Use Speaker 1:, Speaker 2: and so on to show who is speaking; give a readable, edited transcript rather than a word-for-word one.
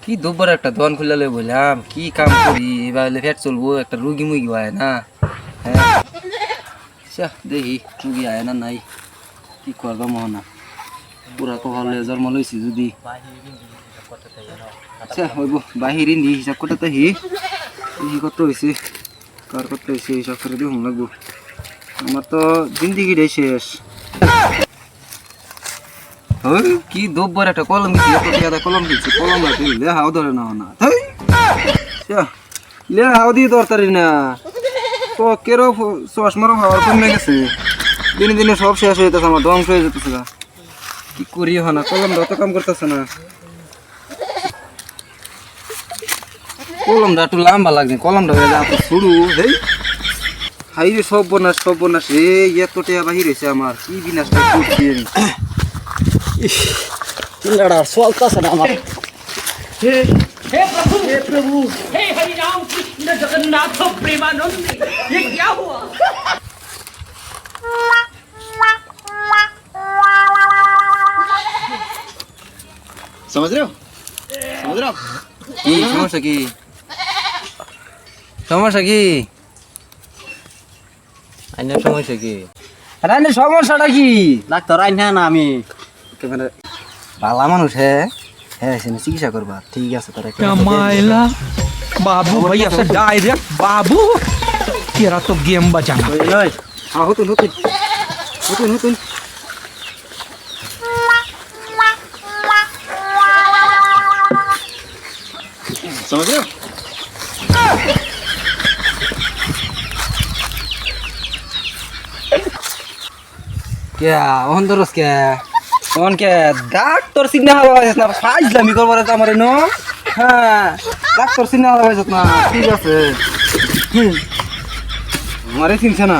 Speaker 1: কি দুবার একটা দোকান খুললে বললাম কি কাম করি এবার ফেট চলবো একটা রুগী মুগি হয় না। হ্যাঁ দেখি রুগী আয় না নাই কি করবা মহনা পুরা কহলে জন্ম লইছি যদি হইব বাহিরি নি হিসাব করতে হি কত হয়েছে কার কত হয়েছে হিসাব করে দিয়ে লাগবো আমার তো জিন্দিগিটাই শেষ। কি দুবার একটা কলম কলম দিচ্ছি কলম লে হাও ধরে না না লে হাও দিয়ে দরকারি না তো কেরো চশমারও খাওয়ার কমে গেছে দিনে দিনে সব শেষ হয়ে যেতেছে আমার ধ্বংস হয়ে যেতেছে কি করি না কলমটা অত কাম করতেছে না কলমটা একটু লম্বা লাগছে কলমটা হয়ে যা শুরু হেই হাই রে সব বনাস রে এত টেয়া বাহির হয়েছে আমার কি বিনাশটা করছি
Speaker 2: लड़ा सोलता सा हमारे
Speaker 3: हे प्रभु हे हरि राम कृष्ण जगन्नाथ प्रेमानंद ये क्या हुआ।
Speaker 2: समझ रहे हो
Speaker 1: কি সমস্যা কি আইনের সমস্যা কি রানের সমস্যাটা কি
Speaker 2: ডাক্তার আইন হ্যাঁ না আমি
Speaker 1: মানে ভালো মানুষ হ্যাঁ হ্যাঁ চিকিৎসা করবা ঠিক আছে তারা
Speaker 3: मायला बाबू भैया से डायरेक्ट बाबू तेरा तो गेम बचाना।
Speaker 1: হতুন
Speaker 2: समझ रहे हो
Speaker 1: क्या ওহন দরস কে ওহন কে ডাক্তার সিগনা হওয়া হয়েছে না ফাইজলামি করবার আমার ন হ্যাঁ ডাক্তার সিগনা হওয়া হয়েছে না ঠিক আছে আমারে চিনছে না